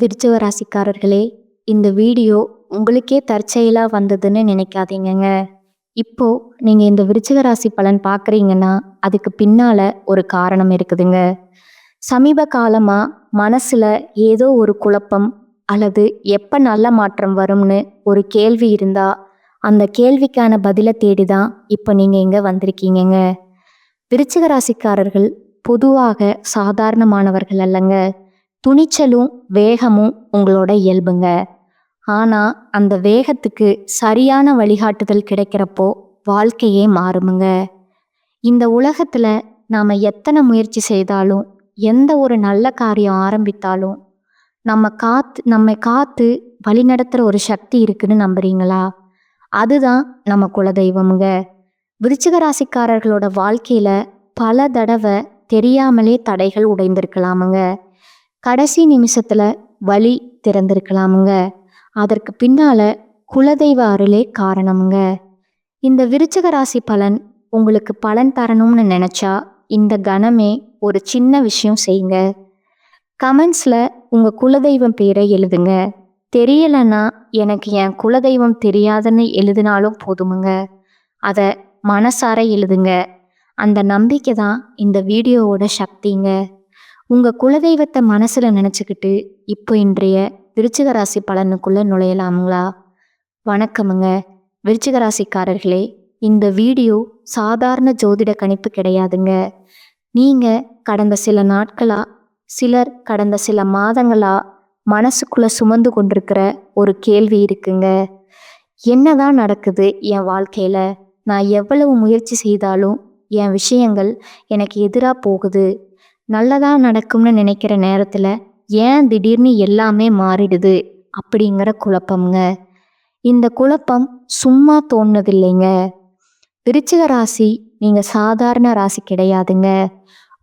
விருச்சிக ராசிக்காரர்களே, இந்த வீடியோ உங்களுக்கே தற்செயலா வந்ததுன்னு நினைக்காதீங்கங்க. இப்போ நீங்க இந்த விருச்சிக ராசி பலன் பார்க்குறீங்கன்னா, அதுக்கு பின்னால ஒரு காரணம் இருக்குதுங்க. சமீப காலமா மனசுல ஏதோ ஒரு குழப்பம் அல்லது எப்ப நல்ல மாற்றம் வரும்னு ஒரு கேள்வி இருந்தா, அந்த கேள்விக்கான பதில தேடி தான் இப்போ நீங்க இங்க வந்திருக்கீங்கங்க. விருச்சிக ராசிக்காரர்கள் பொதுவாக சாதாரணமானவர்கள் அல்லங்க. துணிச்சலும் வேகமும் உங்களோட இயல்புங்க. ஆனா அந்த வேகத்துக்கு சரியான வழிகாட்டுதல் கிடைக்கிறப்போ வாழ்க்கையே மாறுமுங்க. இந்த உலகத்துல நாம எத்தனை முயற்சி செய்தாலும், எந்த ஒரு நல்ல காரியம் ஆரம்பித்தாலும் நம்மை காத்து வழிநடத்துற ஒரு சக்தி இருக்குன்னு நம்புறீங்களா? அதுதான் நம்ம குலதெய்வமுங்க. விருச்சிக ராசிக்காரர்களோட வாழ்க்கையில பல தடவை தெரியாமலே தடைகள் உடைந்திருக்கலாமுங்க. கடைசி நிமிஷத்துல வழி திறந்திருக்கலாமுங்க. அதற்கு பின்னால குலதெய்வ அருளே காரணமுங்க. இந்த விருச்சிக ராசி பலன் உங்களுக்கு பலன் தரணும்னு நினைச்சா இந்த கணமே ஒரு சின்ன விஷயம் செய்யுங்க. கமெண்ட்ஸ்ல உங்க குலதெய்வம் பேரை எழுதுங்க. தெரியலன்னா எனக்கு என் குலதெய்வம் தெரியாதுன்னு எழுதினாலும் போதுமுங்க. அதை மனசார எழுதுங்க. அந்த நம்பிக்கை தான் இந்த வீடியோவோட சக்திங்க. உங்க குலதெய்வத்தை மனசுல நினைச்சுக்கிட்டு இப்போ இன்றைய விருச்சிக ராசி பலனுக்குள்ள நுழையலாமுங்களா? வணக்கமுங்க விருச்சிக ராசிக்காரர்களே. இந்த வீடியோ சாதாரண ஜோதிட கணிப்பு கிடையாதுங்க. நீங்க கடந்த சில நாட்களா, சிலர் கடந்த சில மாதங்களா மனசுக்குள்ள சுமந்து கொண்டிருக்கிற ஒரு கேள்வி இருக்குங்க. என்னதான் நடக்குது என் வாழ்க்கையில? நான் எவ்வளவு முயற்சி செய்தாலும் என் விஷயங்கள் எனக்கு எதிராக போகுது. நல்லதா நடக்கும்னு நினைக்கிற நேரத்துல ஏன் திடீர்னு எல்லாமே மாறிடுது அப்படிங்கிற குழப்பம்ங்க. இந்த குழப்பம் சும்மா தோணுதில்லைங்க. விருச்சிக ராசி நீங்க சாதாரண ராசி கிடையாதுங்க.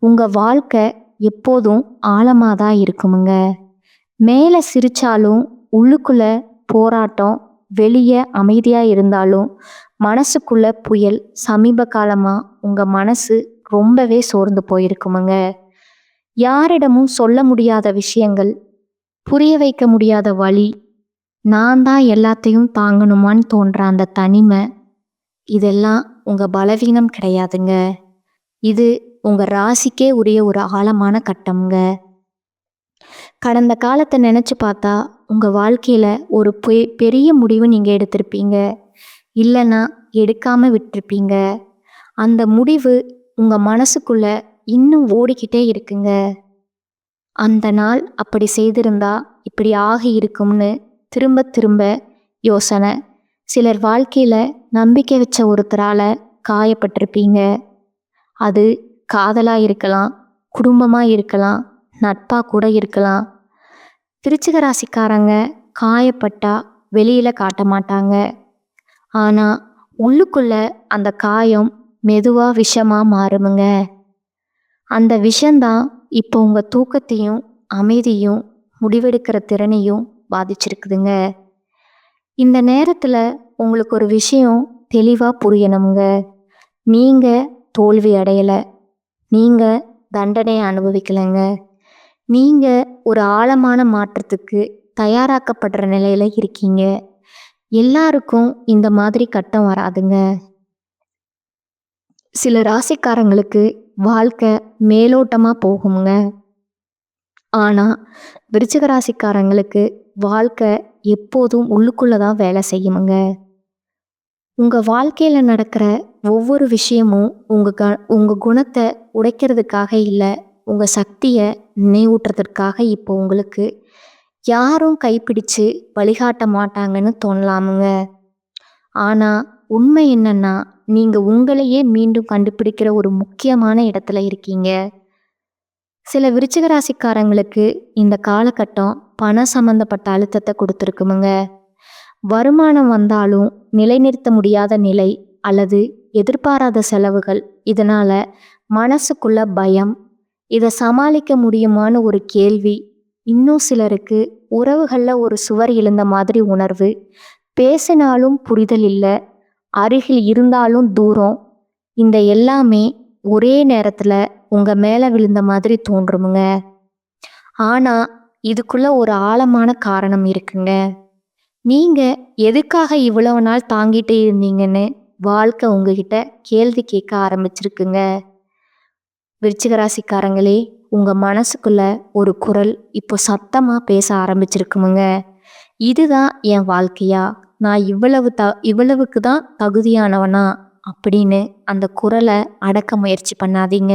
உங்க வாழ்க்கை எப்போதும் ஆழமாதான் இருக்குமுங்க. மேலே சிரிச்சாலும் உள்ளுக்குள்ள போராட்டம், வெளியே அமைதியா இருந்தாலும் மனசுக்குள்ள புயல். சமீப காலமா உங்க மனசு ரொம்பவே சோர்ந்து போயிருக்குமுங்க. யாரிடமும் சொல்ல முடியாத விஷயங்கள், புரிய வைக்க முடியாத வழி, நான் தான் எல்லாத்தையும் தாங்கணுமான்னு தோன்ற அந்த தனிமை, இதெல்லாம் உங்க பலவீனம் கிடையாதுங்க. இது உங்க ராசிக்கே உரிய ஒரு ஆழமான கட்டம்ங்க. கடந்த காலத்தை நினைச்சு பார்த்தா உங்க வாழ்க்கையில ஒரு பெரிய முடிவு நீங்க எடுத்திருப்பீங்க, இல்லைன்னா எடுக்காம விட்டுருப்பீங்க. அந்த முடிவு உங்க மனசுக்குள்ள இன்னும் ஓடிக்கிட்டே இருக்குங்க. அந்த நாள் அப்படி செய்திருந்தா இப்படி ஆகி இருக்கும்னு திரும்ப திரும்ப யோசனை. சிலர் வாழ்க்கையில நம்பிக்கை வச்ச ஒருத்தரால காயப்பட்டிருப்பீங்க. அது காதலா இருக்கலாம், குடும்பமா இருக்கலாம், நட்பா கூட இருக்கலாம். விருச்சிக ராசிக்காரங்க காயப்பட்டா வெளியில காட்ட மாட்டாங்க. ஆனா உள்ளுக்குள்ள அந்த காயம் மெதுவா விஷமா மாறுமுங்க. அந்த விஷம்தான் இப்போ உங்க தூக்கத்தையும் அமைதியும் முடிவெடுக்கிற திறனையும் பாதிச்சிருக்குதுங்க. இந்த நேரத்துல உங்களுக்கு ஒரு விஷயம் தெளிவா புரியணுங்க. நீங்க தோல்வி அடையல, நீங்க தண்டனையை அனுபவிக்கலைங்க. நீங்க ஒரு ஆழமான மாற்றத்துக்கு தயாராக்கப்படுற நிலையில இருக்கீங்க. எல்லாருக்கும் இந்த மாதிரி கட்டம் வராதுங்க. சில ராசிக்காரங்களுக்கு வாழ்க்கை மேலோட்டமா போகுங்க. ஆனா விருச்சிக ராசிக்காரங்களுக்கு வாழ்க்கை எப்போதும் உள்ளுக்குள்ளதான் வேலை செய்யுமுங்க. உங்க வாழ்க்கையில நடக்கிற ஒவ்வொரு விஷயமும் உங்க குணத்தை உடைக்கிறதுக்காக இல்லை, உங்க சக்தியை நினைவூட்டுறதுக்காக. இப்போ உங்களுக்கு யாரும் கைப்பிடிச்சு வழிகாட்ட மாட்டாங்கன்னு தோணலாமுங்க. ஆனா உண்மை என்னன்னா, நீங்க உங்களையே மீண்டும் கண்டுபிடிக்கிற ஒரு முக்கியமான இடத்துல இருக்கீங்க. சில விருச்சிக ராசிக்காரங்களுக்கு இந்த காலகட்டம் பணம் சம்பந்தப்பட்ட அழுத்தத்தை கொடுத்துருக்குமுங்க. வருமானம் வந்தாலும் நிலைநிறுத்த முடியாத நிலை அல்லது எதிர்பாராத செலவுகள், இதனால மனசுக்குள்ள பயம், இதை சமாளிக்க முடியுமான்னு ஒரு கேள்வி. இன்னும் சிலருக்கு உறவுகள்ல ஒரு சுவர் எழுந்த மாதிரி உணர்வு, பேசினாலும் புரிதல் இல்லை, அருகில் இருந்தாலும் தூரம். இந்த எல்லாமே ஒரே நேரத்துல உங்க மேல விழுந்த மாதிரி தோன்றுமுங்க. ஆனா இதுக்குள்ள ஒரு ஆழமான காரணம் இருக்குங்க. நீங்க எதுக்காக இவ்வளவு நாள் தாங்கிட்டு இருந்தீங்கன்னு வாழ்க்கை உங்ககிட்ட கேள்வி கேட்க ஆரம்பிச்சிருக்குங்க. விருச்சிக ராசிக்காரங்களே, உங்க மனசுக்குள்ள ஒரு குரல் இப்போ சத்தமா பேச ஆரம்பிச்சிருக்குமுங்க. இதுதான் என் வாழ்க்கையா, நான் இவ்வளவுக்கு தான் தகுதியானவனா அப்படின்னு அந்த குரலை அடக்க முயற்சி பண்ணாதீங்க.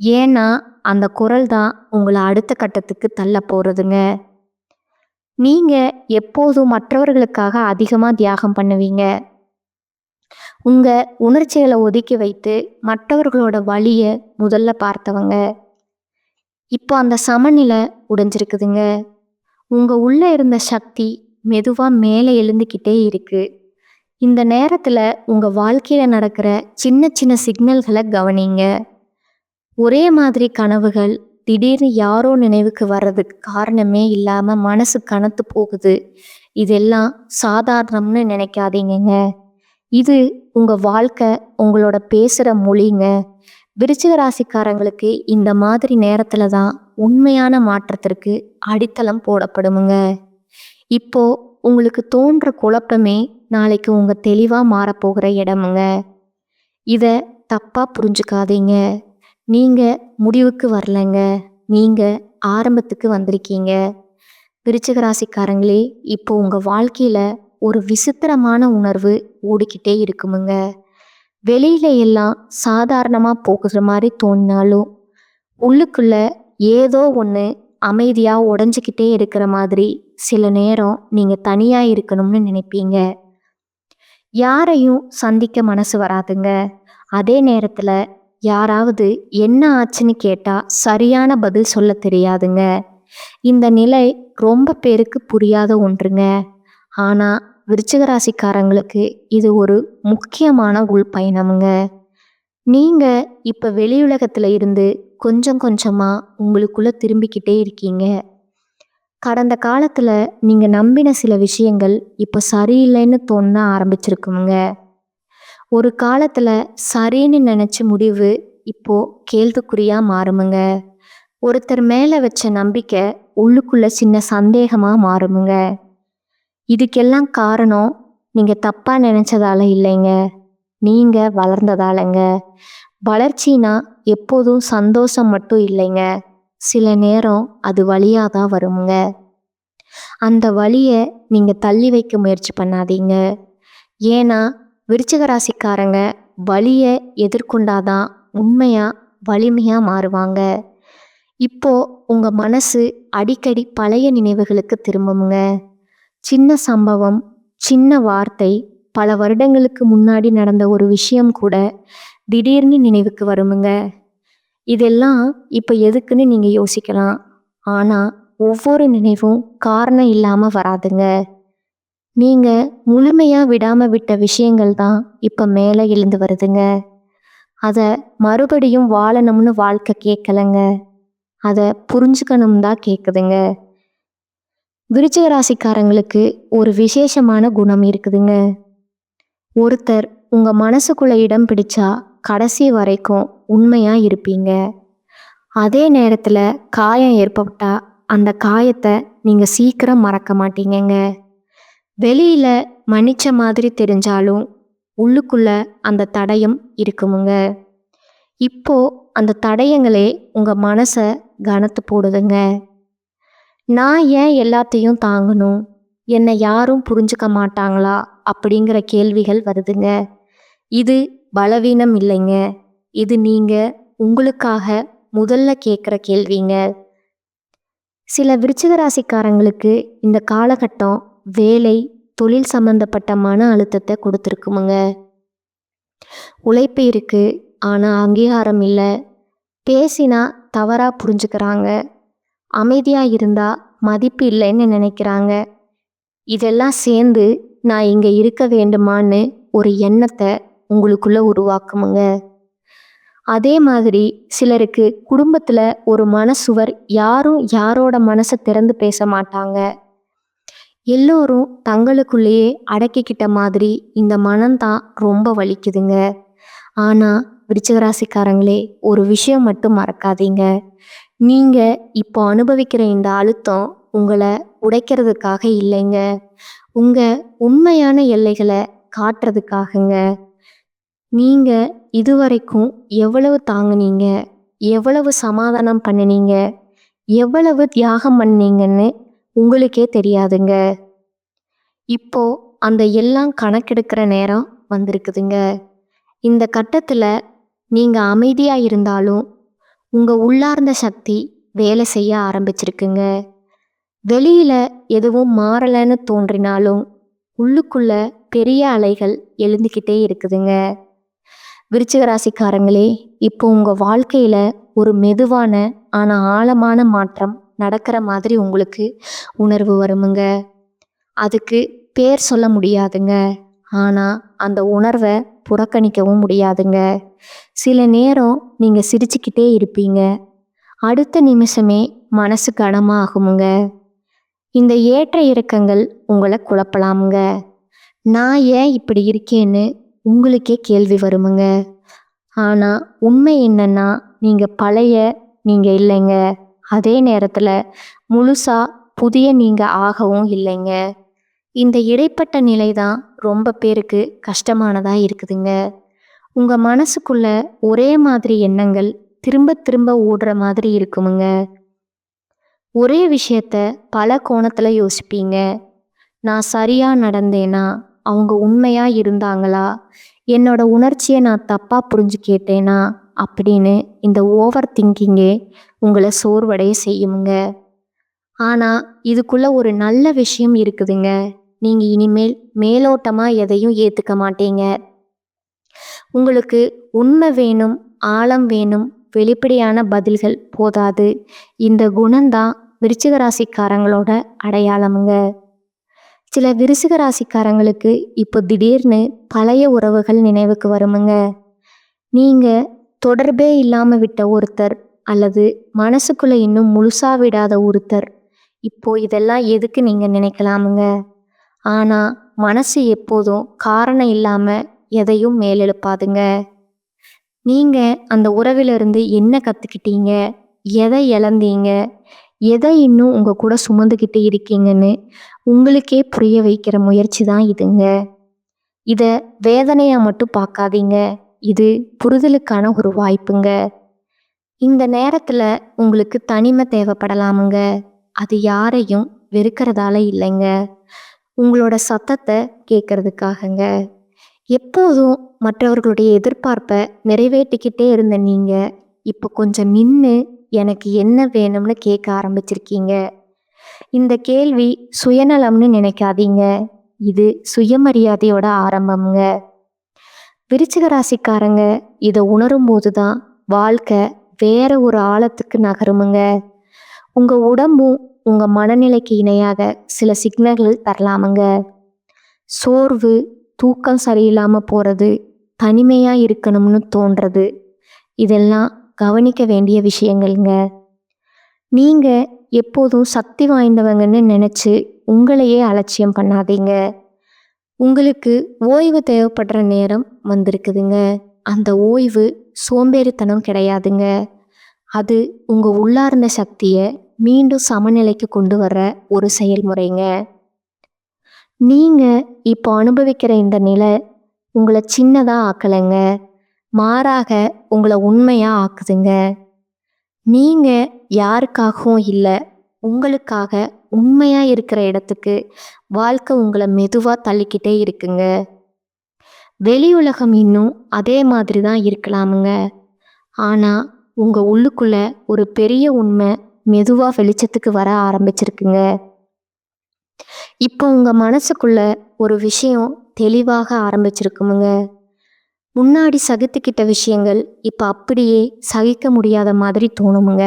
ஏன்னா அந்த குரல் தான் உங்களை அடுத்த கட்டத்துக்கு தள்ள போறதுங்க. நீங்க எப்போதும் மற்றவர்களுக்காக அதிகமா தியாகம் பண்ணுவீங்க. உங்க உணர்ச்சிகளை ஒதுக்கி வைத்து மற்றவர்களோட வலிய முதல்ல பார்த்தவங்க. இப்போ அந்த சமநிலை உடைஞ்சிருக்குதுங்க. உங்க உள்ள இருந்த சக்தி மெதுவா மேலே எழுந்துக்கிட்டே இருக்கு. இந்த நேரத்துல உங்க வாழ்க்கையில நடக்கிற சின்ன சின்ன சிக்னல்களை கவனிங்க. ஒரே மாதிரி கனவுகள் திடீர்னு யாரோ நினைவுக்கு வர்றதுக்கு காரணமே இல்லாம மனசு கனத்து போகுது. இதெல்லாம் சாதாரணம்னு நினைக்காதீங்கங்க. இது உங்க வாழ்க்கை உங்களோட பேசுற மொழிங்க. விருச்சிக ராசிக்காரங்களுக்கு இந்த மாதிரி நேரத்துல தான் உண்மையான மாற்றத்திற்கு அடித்தளம் போடப்படுமுங்க. இப்போ உங்களுக்கு தோன்ற குழப்பமே நாளைக்கு உங்க தெளிவா மாறப்போகிற இடமுங்க. இத தப்பா புரிஞ்சுக்காதீங்க. நீங்க முடிவுக்கு வரலங்க, நீங்க ஆரம்பத்துக்கு வந்திருக்கீங்க. விருச்சிக ராசிக்காரங்களே, இப்போ உங்க வாழ்க்கையில ஒரு விசித்திரமான உணர்வு ஓடிக்கிட்டே இருக்குமுங்க. வெளியில எல்லாம் சாதாரணமா போகுற மாதிரி தோணினாலும் உள்ளுக்குள்ள ஏதோ ஒன்று அமைதியா உடைஞ்சிக்கிட்டே இருக்கிற மாதிரி சில நேரம் நீங்க தனியா இருக்கணும்னு நினைப்பீங்க. யாரையும் சந்திக்க மனசு வராதுங்க. அதே நேரத்துல யாராவது என்ன ஆச்சுன்னு கேட்டா சரியான பதில் சொல்ல தெரியாதுங்க. இந்த நிலை ரொம்ப பேருக்கு புரியாத ஒன்றுங்க. ஆனா விருச்சிக ராசிக்காரங்களுக்கு இது ஒரு முக்கியமான உள்பயணமுங்க. நீங்க இப்ப வெளியுலகத்துல இருந்து கொஞ்சம் கொஞ்சமா உங்களுக்குள்ள திரும்பிக்கிட்டே இருக்கீங்க. கடந்த காலத்துல நீங்க நம்பின சில விஷயங்கள் இப்ப சரியில்லைன்னு தோண ஆரம்பிச்சிருக்குங்க. ஒரு காலத்துல சரின்னு நினைச்ச முடிவு இப்போ கேள்விக்குறியா மாறுமுங்க. ஒருத்தர் மேல வச்ச நம்பிக்கை உள்ளுக்குள்ள சின்ன சந்தேகமா மாறுமுங்க. இதுக்கெல்லாம் காரணம் நீங்க தப்பா நினைச்சதால இல்லைங்க, நீங்க வளர்ந்ததாலங்க. வளர்ச்சினா எப்போதும் சந்தோஷம் மட்டும் இல்லைங்க, சில நேரம் அது வலியாதான் வருமுங்க. அந்த வலியை நீங்க தள்ளி வைக்க முயற்சி பண்ணாதீங்க. ஏன்னா விருச்சிக ராசிக்காரங்க வலியை எதிர்கொண்டாதான் உண்மையா வலிமையா மாறுவாங்க. இப்போ உங்க மனசு அடிக்கடி பழைய நினைவுகளுக்கு திரும்புமுங்க. சின்ன சம்பவம், சின்ன வார்த்தை, பல வருடங்களுக்கு முன்னாடி நடந்த ஒரு விஷயம் கூட திடீர்னு நினைவுக்கு வருமுங்க. இதெல்லாம் இப்போ எதுக்குன்னு நீங்க யோசிக்கலாம். ஆனா ஒவ்வொரு நினைவும் காரணம் இல்லாம வராதுங்க. நீங்க முழுமையா விடாம விட்ட விஷயங்கள் தான் இப்ப மேலே எழுந்து வருதுங்க. அதை மறுபடியும் வாழணும்னு வாழ்க்கை கேட்கலங்க, அதை புரிஞ்சுக்கணும் தான் கேட்குதுங்க. விருச்சிக ராசிக்காரங்களுக்கு ஒரு விசேஷமான குணம் இருக்குதுங்க. ஒருத்தர் உங்க மனசுக்குள்ள இடம் பிடிச்சா கடைசி வரைக்கும் உண்மையா இருப்பீங்க. அதே நேரத்துல காயம் ஏற்பட்டா அந்த காயத்தை நீங்க சீக்கிரம் மறக்க மாட்டீங்கங்க. வெளியில மன்னிச்ச மாதிரி தெரிஞ்சாலும் உள்ளுக்குள்ள அந்த தடயம் இருக்குமுங்க. இப்போ அந்த தடயங்களே உங்க மனசை கனத்து போடுதுங்க. நான் ஏன் எல்லாத்தையும் தாங்கணும், என்னை யாரும் புரிஞ்சுக்க மாட்டாங்களா அப்படிங்கிற கேள்விகள் வருதுங்க. இது பலவீனம் இல்லைங்க, இது நீங்க உங்களுக்காக முதல்ல கேட்குற கேள்விங்க. சில விருச்சிக ராசிக்காரங்களுக்கு இந்த காலகட்டம் வேலை, தொழில் சம்பந்தப்பட்ட மன அழுத்தத்தை கொடுத்துருக்குமுங்க. உழைப்பு இருக்கு, ஆனால் அங்கீகாரம் இல்லை. பேசினா தவறா புரிஞ்சுக்கிறாங்க, அமைதியா இருந்தா மதிப்பு இல்லைன்னு நினைக்கிறாங்க. இதெல்லாம் சேர்ந்து நான் இங்க இருக்க வேண்டுமான்னு ஒரு எண்ணத்தை உங்களுக்குள்ள உருவாக்குமுங்க. அதே மாதிரி சிலருக்கு குடும்பத்துல ஒரு மனசுவர், யாரும் யாரோட மனசை திறந்து பேச மாட்டாங்க. எல்லோரும் தங்களுக்குள்ளேயே அடக்கிக்கிட்ட மாதிரி இந்த மனம்தான் ரொம்ப வலிக்குதுங்க. ஆனா விருச்சிக ராசிக்காரங்களே, ஒரு விஷயம் மட்டும் மறக்காதீங்க. நீங்க இப்போ அனுபவிக்கிற இந்த அழுத்தம் உங்களை உடைக்கிறதுக்காக இல்லைங்க. உங்க உண்மையான எல்லைகளை காட்டுறதுக்காகங்க. நீங்க இதுவரைக்கும் எவ்வளவு தாங்குனீங்க, எவ்வளவு சமாதானம் பண்ணினீங்க, எவ்வளவு தியாகம் பண்ணீங்கன்னு உங்களுக்கே தெரியாதுங்க. இப்போ அந்த எல்லாம் கணக்கெடுக்கிற நேரம் வந்திருக்குதுங்க. இந்த கட்டத்துல நீங்க அமைதியா இருந்தாலும் உங்க உள்ளார்ந்த சக்தி வேலை செய்ய ஆரம்பிச்சிருக்குங்க. வெளியில எதுவும் மாறலைன்னு தோன்றினாலும் உள்ளுக்குள்ள பெரிய அலைகள் எழுந்துக்கிட்டே இருக்குதுங்க. விருச்சிக ராசிக்காரங்களே, இப்போ உங்க வாழ்க்கையில ஒரு மெதுவான ஆனா ஆழமான மாற்றம் நடக்கிற மாதிரி உங்களுக்கு உணர்வு வருமுங்க. அதுக்கு பேர் சொல்ல முடியாதுங்க. ஆனா அந்த உணர்வை புறக்கணிக்கவும் முடியாதுங்க. சில நேரம் நீங்க சிரிச்சுக்கிட்டே இருப்பீங்க, அடுத்த நிமிஷமே மனசு கனமா ஆகுமுங்க. இந்த ஏற்ற இறக்கங்கள் உங்களை குழப்பலாமுங்க. நான் ஏன் இப்படி இருக்கேன்னு உங்களுக்கே கேள்வி வருமுங்க. ஆனா உண்மை என்னன்னா, நீங்க பழைய நீங்க இல்லைங்க. அதே நேரத்துல முழுசா புதிய நீங்க ஆகவும் இல்லைங்க. இந்த இடைப்பட்ட நிலை தான் ரொம்ப பேருக்கு கஷ்டமானதா இருக்குதுங்க. உங்க மனசுக்குள்ள ஒரே மாதிரி எண்ணங்கள் திரும்ப திரும்ப ஓடுற மாதிரி இருக்குமுங்க. ஒரே விஷயத்த பல கோணத்துல யோசிப்பீங்க. நான் சரியா நடந்தேனா, அவங்க உண்மையா இருந்தாங்களா, என்னோட உணர்ச்சியை நான் தப்பா புரிஞ்சு கேட்டேனா அப்படின்னு இந்த ஓவர் திங்கிங்கே உங்களை சோர்வடைய செய்யுங்க. ஆனா இதுக்குள்ள ஒரு நல்ல விஷயம் இருக்குதுங்க. நீங்க இனிமேல் மேலோட்டமா எதையும் ஏத்துக்க மாட்டீங்க. உங்களுக்கு உண்மை வேணும், ஆழம் வேணும், வெளிப்படையான பதில்கள் போதாது. இந்த குணம்தான் விருச்சிக ராசிக்காரங்களோட அடையாளமுங்க. சில விருச்சிக ராசிக்காரங்களுக்கு இப்போ திடீர்னு பழைய உறவுகள் நினைவுக்கு வருமுங்க. நீங்க தொடர்பே இல்லாம விட்ட ஒருத்தர் அல்லது மனசுக்குள்ள இன்னும் முழுசா விடாத ஒருத்தர், இப்போ இதெல்லாம் எதுக்கு நீங்க நினைக்கலாமுங்க. ஆனா மனசு எப்போதும் காரணம் இல்லாம எதையும் மேலெழுப்பாதுங்க. நீங்க அந்த உறவிலிருந்து என்ன கத்துக்கிட்டீங்க, எதை இழந்தீங்க, எதை இன்னும் உங்க கூட சுமந்துக்கிட்டு இருக்கீங்கன்னு உங்களுக்கே புரிய வைக்கிற முயற்சி தான் இதுங்க. இத வேதனையா மட்டும் பார்க்காதீங்க. இது புரிதலுக்கான ஒரு வாய்ப்புங்க. இந்த நேரத்துல உங்களுக்கு தனிமை தேவைப்படலாமுங்க. அது யாரையும் வெறுக்கிறதால இல்லைங்க, உங்களோட சத்தத்தை கேட்கறதுக்காகங்க. எப்போதும் மற்றவர்களுடைய எதிர்பார்ப்பை நிறைவேற்றிக்கிட்டே இருந்த நீங்க இப்போ கொஞ்சம் நின்று எனக்கு என்ன வேணும்னு கேட்க ஆரம்பிச்சிருக்கீங்க. இந்த கேள்வி சுயநலம்னு நினைக்காதீங்க, இது சுயமரியாதையோட ஆரம்பம்ங்க. விருச்சிக ராசிக்காரங்க இதை உணரும் போதுதான் வாழ்க்கை வேற ஒரு ஆழத்துக்கு நகருமுங்க. உங்க உடம்பும் உங்க மனநிலைக்கு இணையாக சில சிக்னல்கள் தரலாமுங்க. சோர்வு, தூக்கம் சரியில்லாம போறது, தனிமையா இருக்கணும்னு தோன்றது, இதெல்லாம் கவனிக்க வேண்டிய விஷயங்கள்ங்க. நீங்க எப்போதும் சக்தி வாய்ந்தவங்கன்னு நினைச்சு உங்களையே அலட்சியம் பண்ணாதீங்க. உங்களுக்கு ஓய்வு தேவைப்படுற நேரம் வந்திருக்குதுங்க. அந்த ஓய்வு சோம்பேறித்தனம் கிடையாதுங்க. அது உங்க உள்ளார்ந்த சக்தியை மீண்டும் சமநிலைக்கு கொண்டு வர்ற ஒரு செயல்முறைங்க. நீங்க இப்போ அனுபவிக்கிற இந்த நிலை உங்களை சின்னதா ஆக்கலைங்க, மாறாக உங்களை உண்மையா ஆக்குதுங்க. நீங்க யாருக்காகவும் இல்லை, உங்களுக்காக உண்மையா இருக்கிற இடத்துக்கு வாழ்க்கை உங்களை மெதுவா தள்ளிக்கிட்டே இருக்குங்க. வெளி உலகம் இன்னும் அதே மாதிரி தான் இருக்கலாமுங்க. ஆனா உங்க உள்ளுக்குள்ள ஒரு பெரிய உண்மை மெதுவா வெளிச்சத்துக்கு வர ஆரம்பிச்சிருக்குங்க. இப்போ உங்க மனசுக்குள்ள ஒரு விஷயம் தெளிவாக ஆரம்பிச்சிருக்குமுங்க. முன்னாடி சகித்துக்கிட்ட விஷயங்கள் இப்போ அப்படியே சகிக்க முடியாத மாதிரி தோணுமுங்க.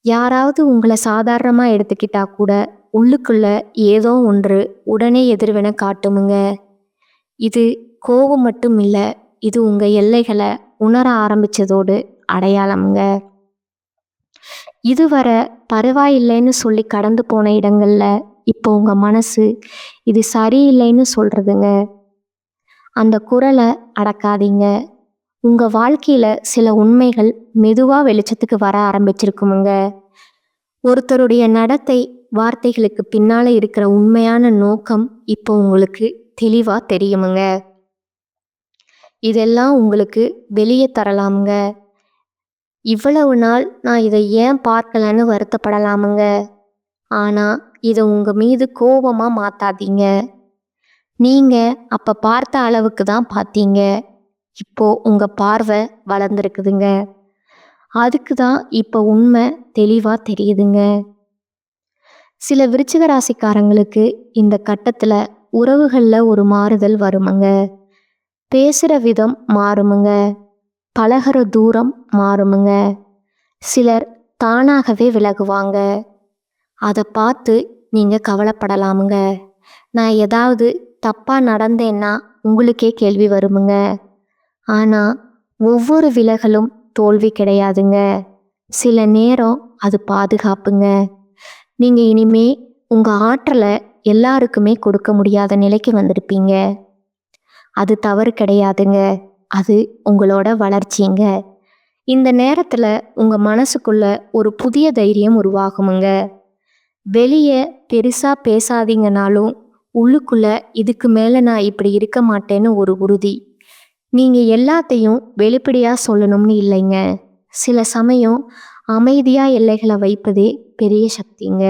யாராவது உங்களை சாதாரணமாக எடுத்துக்கிட்டா கூட உள்ளுக்குள்ள ஏதோ ஒன்று உடனே எதிர்வினை காட்டுமுங்க. இது கோபம் மட்டும் இல்லை, இது உங்க எல்லைகளை உணர ஆரம்பிச்சதோடு அடையாளமுங்க. இதுவரை பரவாயில்லைன்னு சொல்லி கடந்து போன இடங்கள்ல இப்போ உங்க மனசு இது சரியில்லைன்னு சொல்றதுங்க. அந்த குரலை அடக்காதீங்க. உங்க வாழ்க்கையில சில உண்மைகள் மெதுவா வெளிச்சத்துக்கு வர ஆரம்பிச்சிருக்குமுங்க. ஒருத்தருடைய நடத்தை, வார்த்தைகளுக்கு பின்னால இருக்கிற உண்மையான நோக்கம் இப்போ உங்களுக்கு தெளிவா தெரியுமுங்க. இதெல்லாம் உங்களுக்கு வெளியே தரலாமுங்க. இவ்வளவு நாள் நான் இதை ஏன் பார்க்கலன்னு வருத்தப்படலாமுங்க. ஆனா இதை உங்க மீது கோபமா மாத்தாதீங்க. நீங்க அப்ப பார்த்த அளவுக்கு தான் பார்த்தீங்க. இப்போ உங்க பார்வை வளர்ந்துருக்குதுங்க. அதுக்கு தான் இப்போ உண்மை தெளிவா தெரியுதுங்க. சில விருச்சிக ராசிக்காரங்களுக்கு இந்த கட்டத்துல உறவுகள்ல ஒரு மாறுதல் வருமுங்க. பேசுற விதம் மாறுமுங்க. பழகுற தூரம் மாறுமுங்க. சிலர் தானாகவே விலகுவாங்க. அதை பார்த்து நீங்க கவலைப்படலாமுங்க. நான் ஏதாவது தப்பா நடந்தேன்னா உங்களுக்கே கேள்வி வருமுங்க. ஆனா ஒவ்வொரு விலகலும் தோல்வி கிடையாதுங்க. சில நேரம் அது பாதுகாப்புங்க. நீங்க இனிமே உங்க ஆற்றலை எல்லாருக்குமே கொடுக்க முடியாத நிலைக்கு வந்திருப்பீங்க. அது தவறு கிடையாதுங்க. அது உங்களோட வளர்ச்சிங்க. இந்த நேரத்துல உங்க மனசுக்குள்ள ஒரு புதிய தைரியம் உருவாகுமுங்க. வெளியே பெருசா பேசாதீங்கனாலும் உள்ளுக்குள்ள இதுக்கு மேல நான் இப்படி இருக்க மாட்டேன்னு ஒரு உறுதி. நீங்க எல்லாத்தையும் வெளிப்படையா சொல்லணும்னு இல்லைங்க. சில சமயம் அமைதியா எல்லைகளை வைப்பதே பெரிய சக்திங்க.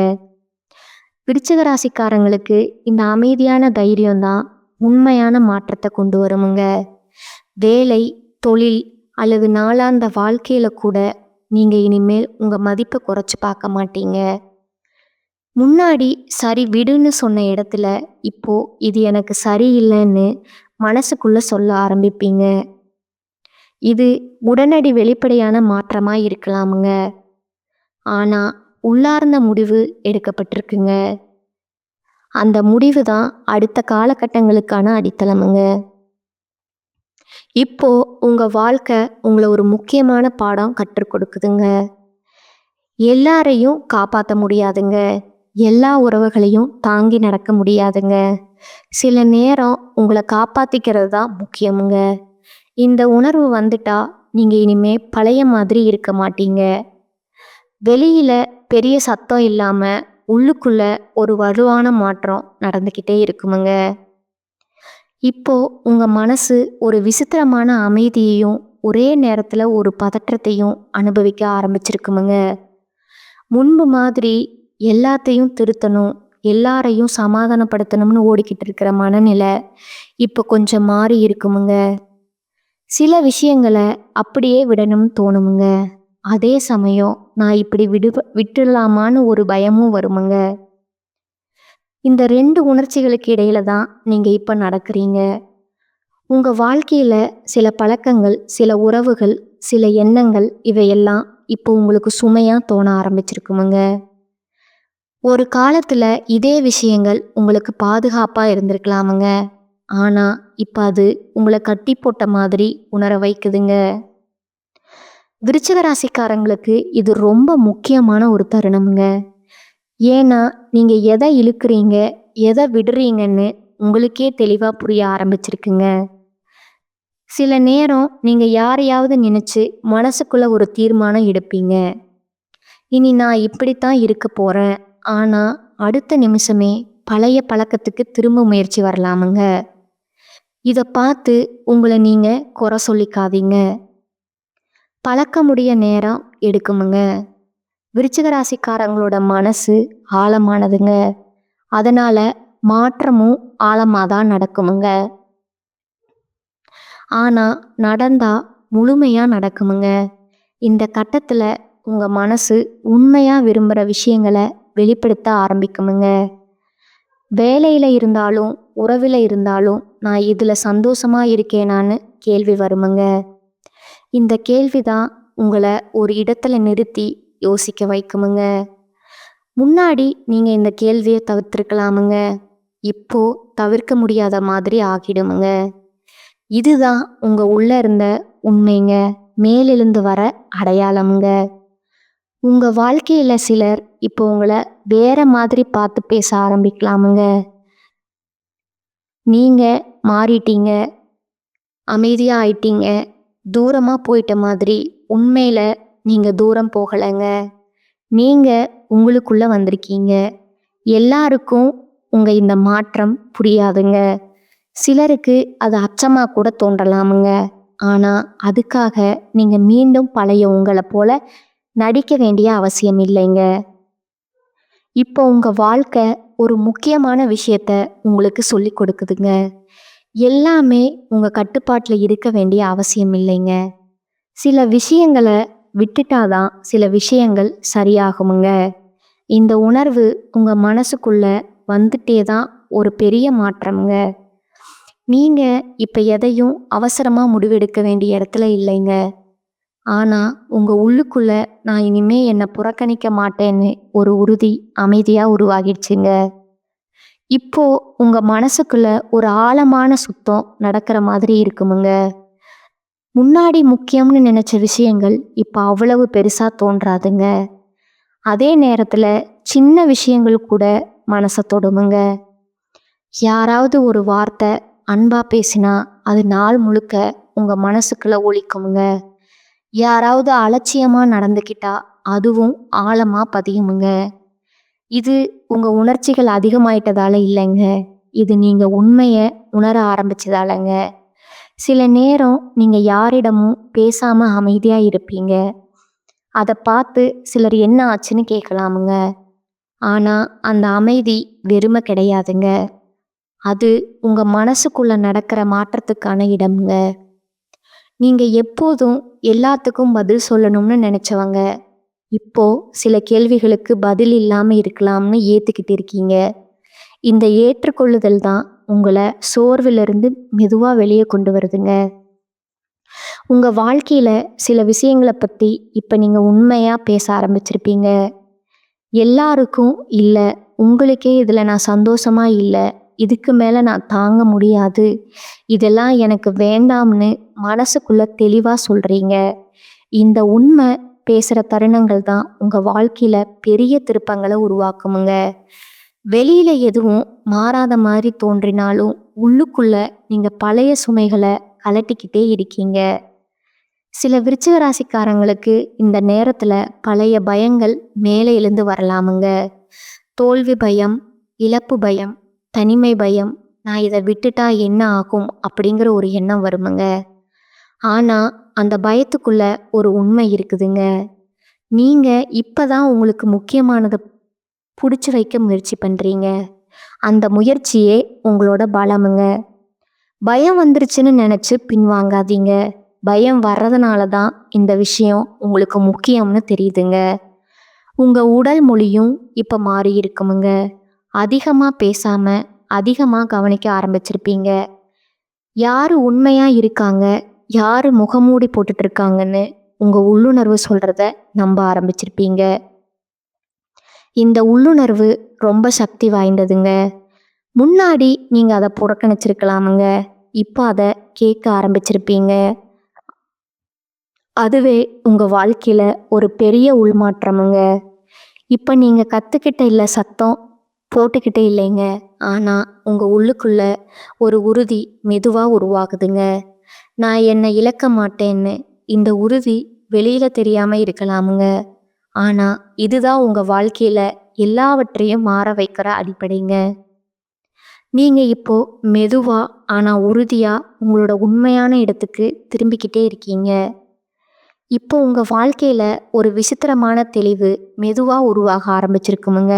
விருச்சிக ராசிக்காரங்களுக்கு இந்த அமைதியான தைரியம் தான் உண்மையான மாற்றத்தை கொண்டு வருமுங்க. வேலை, தொழில் அல்லது நாளாந்த வாழ்க்கையில கூட நீங்க இனிமேல் உங்க மதிப்பை குறைச்சு பார்க்க மாட்டீங்க. முன்னாடி சரி விடுன்னு சொன்ன இடத்துல இப்போ இது எனக்கு சரியில்லைன்னு மனசுக்குள்ள சொல்ல ஆரம்பிப்பீங்க. இது உடனடி வெளிப்படையான மாற்றமா இருக்கலாமுங்க. ஆனா உள்ளார்ந்த முடிவு எடுக்கப்பட்டிருக்குங்க. அந்த முடிவு தான் அடுத்த காலகட்டங்களுக்கான அடித்தளமுங்க. இப்போ உங்க வாழ்க்கை உங்களை ஒரு முக்கியமான பாடம் கற்றுக் கொடுக்குதுங்க. எல்லாரையும் காப்பாற்ற முடியாதுங்க. எல்லா உறவுகளையும் தாங்கி நடக்க முடியாதுங்க. சில நேரம் உங்களை காப்பாத்திக்கிறது தான் முக்கியமுங்க. இந்த உணர்வு வந்துட்டா நீங்க இனிமே பழைய மாதிரி இருக்க மாட்டீங்க. வெளியில பெரிய சத்தம் இல்லாம உள்ளுக்குள்ள ஒரு வலுவான மாற்றம் நடந்துக்கிட்டே இருக்குமுங்க. இப்போ உங்க மனசு ஒரு விசித்திரமான அமைதியையும் ஒரே நேரத்துல ஒரு பதற்றத்தையும் அனுபவிக்க ஆரம்பிச்சிருக்குமுங்க. முன்பு மாதிரி எல்லாத்தையும் திருத்தணும், எல்லாரையும் சமாதானப்படுத்தணும்னு ஓடிக்கிட்டு இருக்கிற மனநிலை இப்போ கொஞ்சம் மாறி இருக்குமுங்க. சில விஷயங்களை அப்படியே விடணும்னு தோணுமுங்க. அதே சமயம் நான் இப்படி விட்டுடலாமான்னு ஒரு பயமும் வருமுங்க. இந்த 2 உணர்ச்சிகளுக்கு இடையில தான் நீங்க இப்ப நடக்கிறீங்க. உங்க வாழ்க்கையில சில பழக்கங்கள், சில உறவுகள், சில எண்ணங்கள் இவையெல்லாம் இப்போ உங்களுக்கு சுமையா தோண ஆரம்பிச்சிருக்குமுங்க. ஒரு காலத்துல இதே விஷயங்கள் உங்களுக்கு பாதுகாப்பா இருந்திருக்கலாமுங்க. ஆனா இப்ப அது உங்களை கட்டி போட்ட மாதிரி உணர வைக்குதுங்க. விருச்சிக ராசிக்காரங்களுக்கு இது ரொம்ப முக்கியமான ஒரு தருணம்ங்க. ஏன்னா நீங்க எதை இழுக்கிறீங்க, எதை விடுறீங்கன்னு உங்களுக்கே தெளிவா புரிய ஆரம்பிச்சிருக்குங்க. சில நேரம் நீங்க யாரையாவது நினைச்சு மனசுக்குள்ள ஒரு தீர்மானம் எடுப்பீங்க. இனி நான் இப்படித்தான் இருக்க போறேன். ஆனா அடுத்த நிமிஷமே பழைய பழக்கத்துக்கு திரும்ப முயற்சி வரலாமுங்க. இதை பார்த்து உங்களை நீங்க குறை சொல்லிக்காதீங்க. பழக்கமுடைய நேரம் எடுக்குமுங்க. விருச்சிக ராசிக்காரங்களோட மனசு ஆழமானதுங்க. அதனால மாற்றமும் ஆழமாதான் நடக்குமுங்க. ஆனா நடந்தா முழுமையா நடக்குமுங்க. இந்த கட்டத்துல உங்க மனசு உண்மையா விரும்புற விஷயங்களை வெளிப்படுத்த ஆரம்பிக்குமுங்க. வேலையில இருந்தாலும் உறவில் இருந்தாலும் நான் இதுல சந்தோஷமா இருக்கேனான்னு கேள்வி வருமுங்க. இந்த கேள்விதான் உங்களை ஒரு இடத்துல நிறுத்தி யோசிக்க வைக்குமுங்க. முன்னாடி நீங்க இந்த கேள்வியை தவிர்த்திருக்கலாமுங்க. இப்போ தவிர்க்க முடியாத மாதிரி ஆகிடுமுங்க. இதுதான் உங்க உள்ள இருந்த உண்மைங்க, மேலெழுந்து வர அடையாளமுங்க. உங்க வாழ்க்கையில சிலர் இப்போ உங்களை வேற மாதிரி பார்த்து பேச ஆரம்பிக்கலாமுங்க. நீங்க மாறிட்டீங்க, அமைதியா ஆயிட்டீங்க, தூரமா போயிட்ட மாதிரி உண்மையில நீங்க தூரம் போகலைங்க. நீங்க உங்களுக்குள்ள வந்திருக்கீங்க. எல்லாருக்கும் உங்க இந்த மாற்றம் புரியாதுங்க. சிலருக்கு அது அச்சமா கூட தோன்றலாமுங்க. ஆனா அதுக்காக நீங்க மீண்டும் பழைய உங்களை போல நடிக்க வேண்டிய அவசியம் இல்லைங்க. இப்போ உங்க வாழ்க்கை ஒரு முக்கியமான விஷயத்த உங்களுக்கு சொல்லி கொடுக்குதுங்க. எல்லாமே உங்க கட்டுப்பாட்டில் இருக்க வேண்டிய அவசியம் இல்லைங்க. சில விஷயங்களை விட்டுட்டாதான் சில விஷயங்கள் சரியாகுமுங்க. இந்த உணர்வு உங்க மனசுக்குள்ள வந்துட்டே தான் ஒரு பெரிய மாற்றம்ங்க. நீங்க இப்ப எதையும் அவசரமா முடிவெடுக்க வேண்டிய இடத்துல இல்லைங்க. ஆனா உங்க உள்ளுக்குள்ள நான் இனிமே என்னை புறக்கணிக்க மாட்டேன்னு ஒரு உறுதி அமைதியா உருவாகிடுச்சுங்க. இப்போ உங்க மனசுக்குள்ள ஒரு ஆழமான சுத்தம் நடக்கிற மாதிரி இருக்குமுங்க. முன்னாடி முக்கியம்னு நினைச்ச விஷயங்கள் இப்ப அவ்வளவு பெருசா தோன்றாதுங்க. அதே நேரத்துல சின்ன விஷயங்கள் கூட மனசை தொடுமுங்க. யாராவது ஒரு வார்த்தை அன்பா பேசினா அது நாள் முழுக்க உங்க மனசுக்குள்ள ஒலிக்குமுங்க. யாராவது அலட்சியமா நடந்துக்கிட்டா அதுவும் ஆழமா பதியுமுங்க. இது உங்க உணர்ச்சிகள் அதிகமாயிட்டதால இல்லைங்க. இது நீங்க உண்மைய உணர ஆரம்பிச்சதாலங்க. சில நேரம் நீங்க யாரிடமும் பேசாம அமைதியா இருப்பீங்க. அதை பார்த்து சிலர் என்ன ஆச்சுன்னு கேட்கலாமுங்க. ஆனா அந்த அமைதி வெறுமை கிடையாதுங்க. அது உங்க மனசுக்குள்ள நடக்கிற மாற்றத்துக்கான இடம்ங்க. நீங்க எப்போதும் எல்லாத்துக்கும் பதில் சொல்லணும்னு நினைச்சவங்க இப்போ சில கேள்விகளுக்கு பதில் இல்லாம இருக்கலாம்னு ஏத்துக்கிட்டு இருக்கீங்க. இந்த ஏற்றுக்கொள்ளுதல் தான் உங்களை சோர்விலிருந்து மெதுவா வெளியே கொண்டு வருதுங்க. உங்க வாழ்க்கையில சில விஷயங்களை பத்தி இப்ப நீங்க உண்மையா பேச ஆரம்பிச்சிருப்பீங்க. எல்லாருக்கும் இல்ல, உங்களுக்கே இதுல நான் சந்தோஷமா இல்ல, இதுக்கு மேல நான் தாங்க முடியாது, இதெல்லாம் எனக்கு வேண்டாம்னு மனசுக்குள்ள தெளிவா சொல்றீங்க. இந்த உண்மை பேசுற தருணங்கள் தான் உங்க வாழ்க்கையில பெரிய திருப்பங்களை உருவாக்குமுங்க. வெளியில எதுவும் மாறாத மாதிரி தோன்றினாலும் உள்ளுக்குள்ள நீங்க பழைய சுமைகளை கலட்டிக்கிட்டே இருக்கீங்க. சில விருச்சிக ராசிக்காரங்களுக்கு இந்த நேரத்துல பழைய பயங்கள் மேலே எழுந்து வரலாமுங்க. தோல்வி பயம், இழப்பு பயம், தனிமை பயம், நான் இதை விட்டுட்டா என்ன ஆகும் அப்படிங்கிற ஒரு எண்ணம் வருமுங்க. ஆனா அந்த பயத்துக்குள்ள ஒரு உண்மை இருக்குதுங்க. நீங்க இப்பதான் உங்களுக்கு முக்கியமானதை பிடிச்சி வைக்க முயற்சி பண்றீங்க. அந்த முயற்சியே உங்களோட பலமுங்க. பயம் வந்துருச்சுன்னு நினைச்சு பின்வாங்காதீங்க. பயம் வர்றதுனால தான் இந்த விஷயம் உங்களுக்கு முக்கியம்னு தெரியுதுங்க. உங்க உடல் மொழியும் இப்ப மாறி இருக்குமுங்க. அதிகமா பேசாம அதிகமா கவனிக்க ஆரம்பிச்சிருப்பீங்க. யாரு உண்மையா இருக்காங்க, யாரு முகமூடி போட்டுட்டு இருக்காங்கன்னு உங்க உள்ளுணர்வு சொல்றத நம்ப ஆரம்பிச்சிருப்பீங்க. இந்த உள்ளுணர்வு ரொம்ப சக்தி வாய்ந்ததுங்க. முன்னாடி நீங்க அதை புறக்கணிச்சிருக்கலாமுங்க. இப்போ அதை கேட்க ஆரம்பிச்சிருப்பீங்க. அதுவே உங்க வாழ்க்கையில ஒரு பெரிய உள்மாற்றமுங்க. இப்போ நீங்க கத்துக்கிட்ட இல்லை சத்தம் போட்டுக்கிட்டே இல்லைங்க. ஆனா உங்க உள்ளுக்குள்ள ஒரு உறுதி மெதுவா உருவாகுதுங்க. நான் என்னை இழக்க மாட்டேன்னு. இந்த உறுதி வெளியில தெரியாம இருக்கலாமுங்க. ஆனா இதுதான் உங்க வாழ்க்கையில எல்லாவற்றையும் மாற வைக்கிற அடிப்படைங்க. நீங்க இப்போ மெதுவா ஆனா உறுதியா உங்களோட உண்மையான இடத்துக்கு திரும்பிக்கிட்டே இருக்கீங்க. இப்போ உங்க வாழ்க்கையில ஒரு விசித்திரமான தெளிவு மெதுவா உருவாக ஆரம்பிச்சிருக்குமுங்க.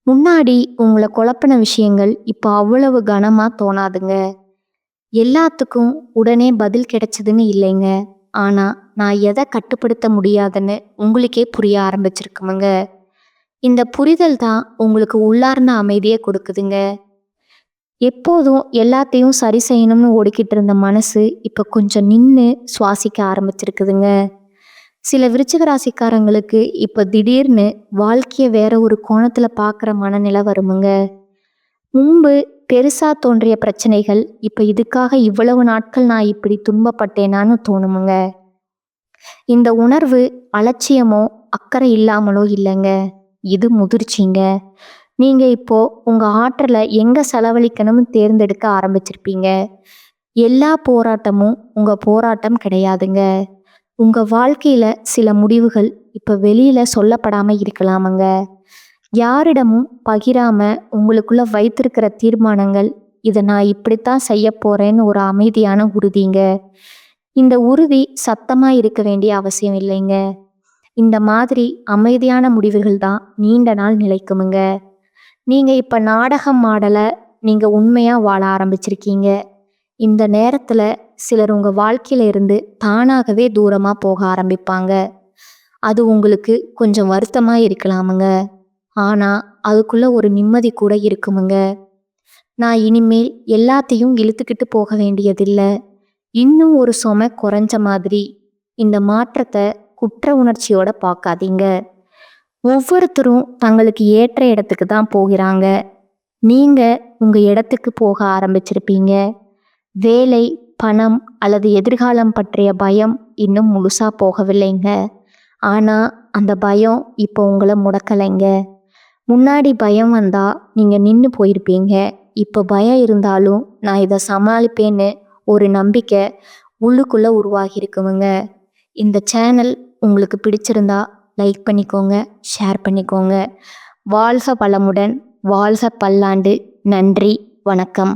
முன்னாடி உங்களை குழப்பின விஷயங்கள் இப்போ அவ்வளவு கனமா தோணாதுங்க. எல்லாத்துக்கும் உடனே பதில் கிடைச்சதுன்னு இல்லைங்க. ஆனா நான் எதை கட்டுப்படுத்த முடியாதுன்னு உங்களுக்கே புரிய ஆரம்பிச்சிருக்குமுங்க. இந்த புரிதல் தான் உங்களுக்கு உள்ளார்ந்த அமைதியை கொடுக்குதுங்க. எப்போதும் எல்லாத்தையும் சரி செய்யணும்னு ஓடிக்கிட்டு இருந்த மனசு இப்போ கொஞ்சம் நின்று சுவாசிக்க ஆரம்பிச்சிருக்குதுங்க. சில விருச்சிக ராசிக்காரங்களுக்கு இப்போ திடீர்னு வாழ்க்கையை வேற ஒரு கோணத்துல பார்க்குற மனநிலை வருமுங்க. முன்பு பெருசா தோன்றிய பிரச்சனைகள் இப்போ இதுக்காக இவ்வளவு நாட்கள் நான் இப்படி துன்பப்பட்டேனான்னு தோணுமுங்க. இந்த உணர்வு அலட்சியமோ அக்கறை இல்லாமலோ இல்லைங்க. இது முதிர்ச்சிங்க. நீங்க இப்போ உங்க ஆற்றலை எங்க செலவழிக்கணும்னு தேர்ந்தெடுக்க ஆரம்பிச்சிருப்பீங்க. எல்லா போராட்டமும் உங்க போராட்டம் கிடையாதுங்க. உங்க வாழ்க்கையில சில முடிவுகள் இப்ப வெளியில சொல்லப்படாம இருக்கலாமுங்க. யாரிடமும் பகிராம உங்களுக்குள்ள வைத்திருக்கிற தீர்மானங்கள், இதை நான் இப்படித்தான் செய்ய போறேன்னு ஒரு அமைதியான உறுதிங்க. இந்த உறுதி சத்தமா இருக்க வேண்டிய அவசியம் இல்லைங்க. இந்த மாதிரி அமைதியான முடிவுகள் தான் நீண்ட நாள் நிலைக்குமுங்க. நீங்க இப்ப நாடகம் ஆடல, நீங்க உண்மையா வாழ ஆரம்பிச்சிருக்கீங்க. இந்த நேரத்துல சிலர் உங்க வாழ்க்கையில இருந்து தானாகவே தூரமா போக ஆரம்பிப்பாங்க. அது உங்களுக்கு கொஞ்சம் வருத்தமா இருக்கலாமுங்க. ஆனா அதுக்குள்ள ஒரு நிம்மதி கூட இருக்குமுங்க. நான் இனிமேல் எல்லாத்தையும் இழுத்துக்கிட்டு போக வேண்டியதில்லை, இன்னும் ஒரு சுமை குறைஞ்ச மாதிரி. இந்த மாற்றத்தை குற்ற உணர்ச்சியோட பார்க்காதீங்க. ஒவ்வொருத்தரும் தங்களுக்கு ஏற்ற இடத்துக்கு தான் போகிறாங்க. நீங்க உங்க இடத்துக்கு போக ஆரம்பிச்சிருப்பீங்க. வேலை, பணம் அல்லது எதிர்காலம் பற்றிய பயம் இன்னும் முழுசா போகவில்லைங்க. ஆனா அந்த பயம் இப்போ உங்களை முடக்கலைங்க. முன்னாடி பயம் வந்தா நீங்க நின்று போயிருப்பீங்க. இப்போ பயம் இருந்தாலும் நான் இதை சமாளிப்பேன்னு ஒரு நம்பிக்கை உள்ளுக்குள்ள உருவாகி இருக்குமுங்க. இந்த சேனல் உங்களுக்கு பிடிச்சிருந்தா லைக் பண்ணிக்கோங்க, ஷேர் பண்ணிக்கோங்க. வாழ்க வளமுடன், வாழ்க பல்லாண்டு. நன்றி, வணக்கம்.